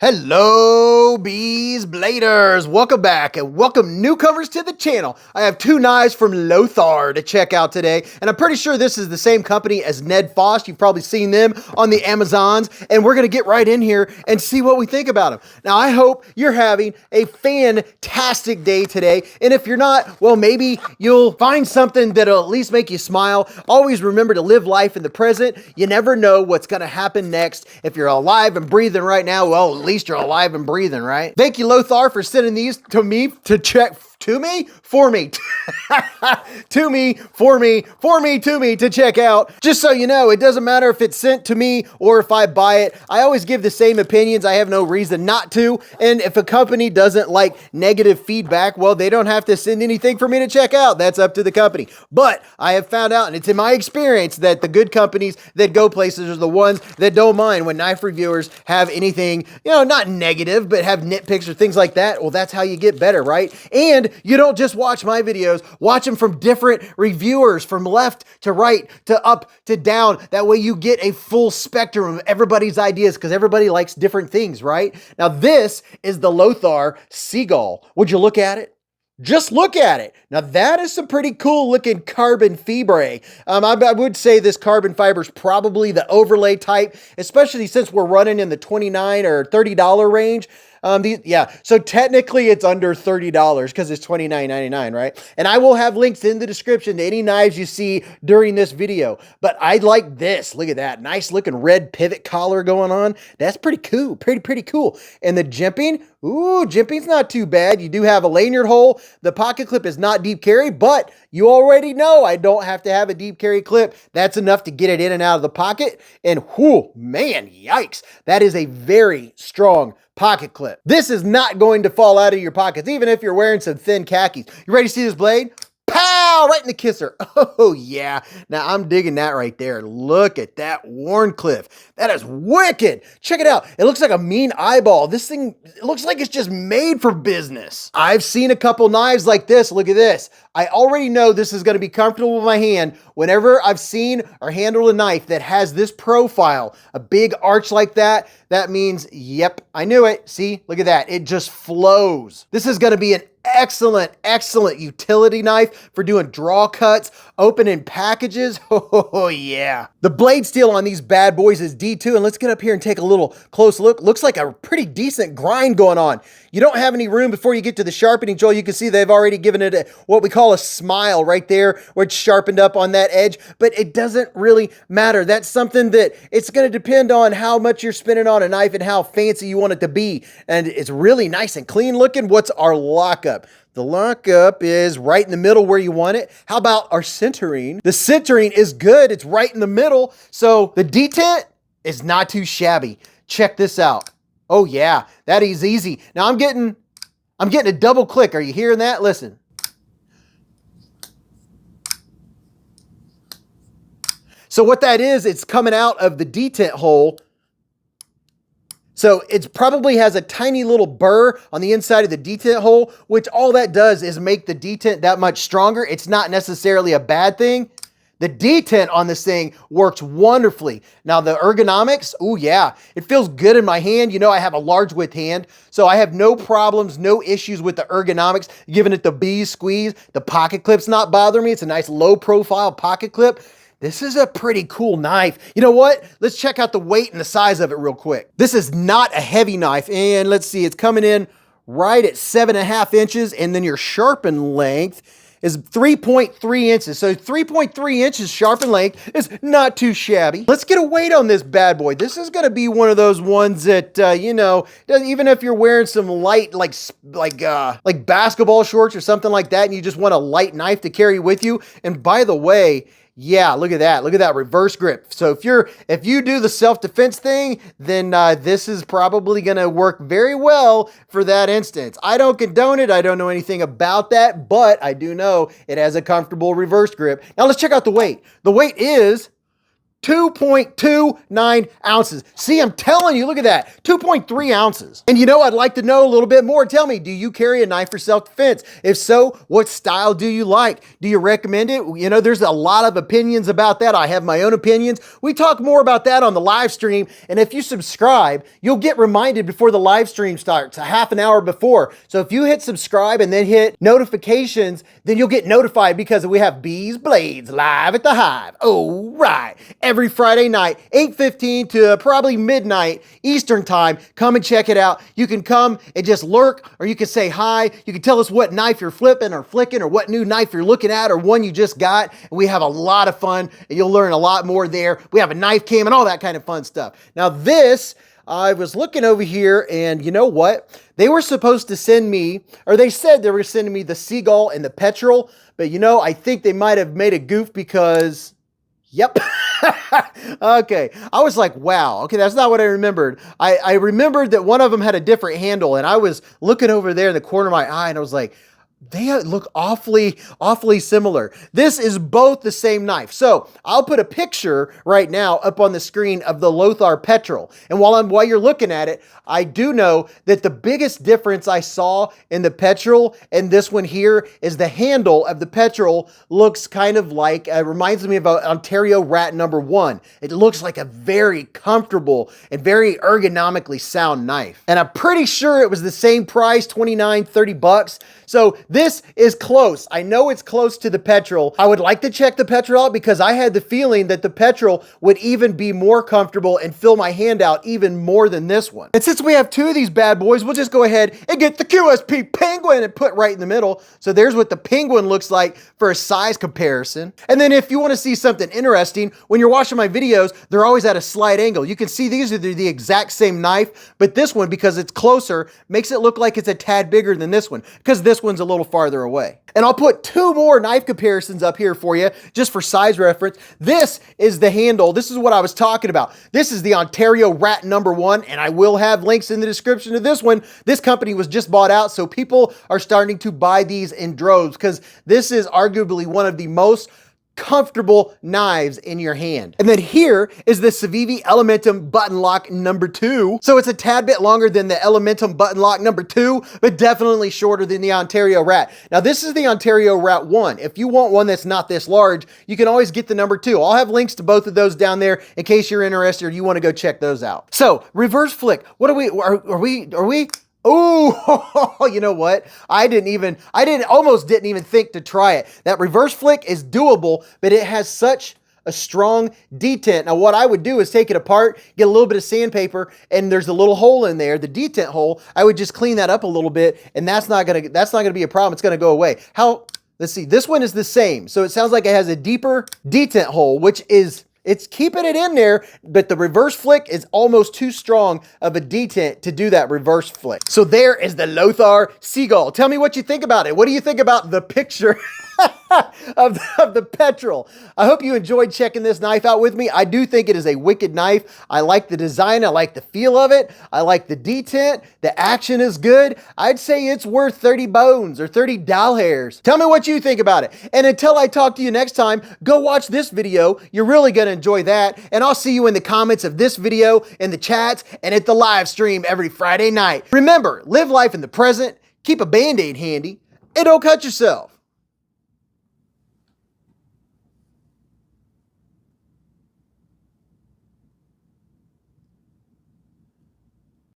Hello, Beez Bladers. Welcome back and welcome newcomers to the channel. I have two knives from Lothar to check out today, and I'm pretty sure this is the same company as Ned Foss. You've probably seen them on the Amazons, and we're going to get right in here and see what we think about them. Now, I hope you're having a fantastic day today, and if you're not, well, maybe you'll find something that'll at least make you smile. Always remember to live life in the present. You never know what's going to happen next. If you're alive and breathing right now, well, at least you're alive and breathing, right? Thank you, Lothar, for sending these to me to check. To me? For me. To me, for me, to me to check out. Just so you know, it doesn't matter if it's sent to me or if I buy it. I always give the same opinions. I have no reason not to. And if a company doesn't like negative feedback, well, they don't have to send anything for me to check out. That's up to the company. But I have found out, and it's in my experience, that the good companies that go places are the ones that don't mind when knife reviewers have anything, not negative, but have nitpicks or things like that. Well, that's how you get better, right? And you don't just watch my videos, watch them from different reviewers, from left to right to up to down. That way you get a full spectrum of everybody's ideas because everybody likes different things, right? Now this is the Lothar Seagull. Would you look at it? Just look at it. Now that is some pretty cool looking carbon fibre. I would say this carbon fiber is probably the overlay type, especially since we're running in the $29 or $30 range. So technically it's under $30 because it's $29.99, right? And I will have links in the description to any knives you see during this video. But I like this. Look at that. Nice looking red pivot collar going on. That's pretty cool. Pretty cool. And the jimping, jimping's not too bad. You do have a lanyard hole. The pocket clip is not deep carry, but you already know I don't have to have a deep carry clip. That's enough to get it in and out of the pocket. And man, yikes. That is a very strong pocket clip. This is not going to fall out of your pockets, even if you're wearing some thin khakis. You ready to see this blade? Pow! Right in the kisser. Oh, yeah. Now, I'm digging that right there. Look at that Wharncliffe. That is wicked. Check it out. It looks like a mean eyeball. This thing, it looks like it's just made for business. I've seen a couple knives like this. Look at this. I already know this is going to be comfortable with my hand. Whenever I've seen or handled a knife that has this profile, a big arch like that, that means, yep, I knew it. See, look at that. It just flows. This is going to be an excellent utility knife for doing draw cuts, opening packages. Oh, yeah. The blade steel on these bad boys is D2, and let's get up here and take a little close look. Looks like a pretty decent grind going on. You don't have any room before you get to the sharpening tool. You can see they've already given it what we call a smile right there, where it's sharpened up on that edge, but it doesn't really matter. That's something that it's going to depend on how much you're spending on a knife and how fancy you want it to be. And it's really nice and clean looking. What's our lockup? The lockup is right in the middle where you want it. How about our centering? The centering is good. It's right in the middle. So the detent is not too shabby. Check this out. Oh yeah, that is easy. Now I'm getting a double click. Are you hearing that? Listen. So what that is, it's coming out of the detent hole. So it probably has a tiny little burr on the inside of the detent hole, which all that does is make the detent that much stronger. It's not necessarily a bad thing. The detent on this thing works wonderfully. Now the ergonomics, oh yeah, it feels good in my hand. You know, I have a large width hand, so I have no problems, no issues with the ergonomics, giving it the Beez squeeze. The pocket clip's not bothering me. It's a nice low profile pocket clip. This is a pretty cool knife. You know what? Let's check out the weight and the size of it real quick. This is not a heavy knife, and let's see, it's coming in right at 7.5 inches, and then your sharpen length is 3.3 inches. So 3.3 inches sharpen length is not too shabby. Let's get a weight on this bad boy. This is gonna be one of those ones that, even if you're wearing some light, like basketball shorts or something like that, and you just want a light knife to carry with you. And by the way, yeah, look at that. Look at that reverse grip. So if you do the self-defense thing, then this is probably going to work very well for that instance. I don't condone it. I don't know anything about that, but I do know it has a comfortable reverse grip. Now let's check out the weight. The weight is 2.29 ounces. See, I'm telling you, look at that, 2.3 ounces. And you know, I'd like to know a little bit more. Tell me, do you carry a knife for self-defense? If so, what style do you like? Do you recommend it? You know, there's a lot of opinions about that. I have my own opinions. We talk more about that on the live stream. And if you subscribe, you'll get reminded before the live stream starts, a half an hour before. So if you hit subscribe and then hit notifications, then you'll get notified because we have Beez Blades live at the Hive. Oh, right. Every Friday night, 8:15 to probably midnight Eastern time. Come and check it out. You can come and just lurk, or you can say hi. You can tell us what knife you're flipping or flicking, or what new knife you're looking at, or one you just got. And we have a lot of fun, and you'll learn a lot more there. We have a knife cam and all that kind of fun stuff. Now this, I was looking over here, and you know what? They were supposed to send me, or they said they were sending me the Seagull and the Petrol, but you know, I think they might have made a goof because, yep. Okay, I was like, wow, okay, that's not what I remembered. I remembered that one of them had a different handle, and I was looking over there in the corner of my eye, and I was like, they look awfully similar. This is both the same knife. So I'll put a picture right now up on the screen of the Lothar Petrol. And while you're looking at it, I do know that the biggest difference I saw in the Petrol and this one here is the handle of the Petrol looks kind of like, reminds me of an Ontario Rat #1. It looks like a very comfortable and very ergonomically sound knife. And I'm pretty sure it was the same price, 29, 30 bucks. So this is close. I know it's close to the Petrol. I would like to check the Petrol out because I had the feeling that the Petrol would even be more comfortable and fill my hand out even more than this one. And since we have two of these bad boys, we'll just go ahead and get the QSP Penguin and put right in the middle. So there's what the Penguin looks like for a size comparison. And then if you want to see something interesting, when you're watching my videos, they're always at a slight angle. You can see these are the exact same knife, but this one, because it's closer, makes it look like it's a tad bigger than this one, because this one's a little farther away. And I'll put two more knife comparisons up here for you, just for size reference. This is the handle. This is what I was talking about. This is the Ontario Rat #1, and I will have links in the description of this one. This company was just bought out, so people are starting to buy these in droves, because this is arguably one of the most comfortable knives in your hand. And then here is the Civivi Elementum Button Lock #2. So it's a tad bit longer than the Elementum Button Lock #2, but definitely shorter than the Ontario Rat. Now this is the Ontario Rat 1. If you want one that's not this large, you can always get the #2. I'll have links to both of those down there in case you're interested or you want to go check those out. So reverse flick. What are we? Oh, you know what? I almost didn't even think to try it. That reverse flick is doable, but it has such a strong detent. Now what I would do is take it apart, get a little bit of sandpaper, and there's a little hole in there, the detent hole. I would just clean that up a little bit, and that's not gonna be a problem. It's gonna go away. Let's see, this one is the same. So it sounds like it has a deeper detent hole, which is, it's keeping it in there, but the reverse flick is almost too strong of a detent to do that reverse flick. So there is the Lothar Seagull. Tell me what you think about it. What do you think about the picture of the Petrol? I hope you enjoyed checking this knife out with me. I do think it is a wicked knife. I like the design. I like the feel of it. I like the detent. The action is good. I'd say it's worth 30 bones or 30 doll hairs. Tell me what you think about it. And until I talk to you next time, go watch this video. You're really going to enjoy that. And I'll see you in the comments of this video, in the chats, and at the live stream every Friday night. Remember, live life in the present, keep a Band-Aid handy, and don't cut yourself.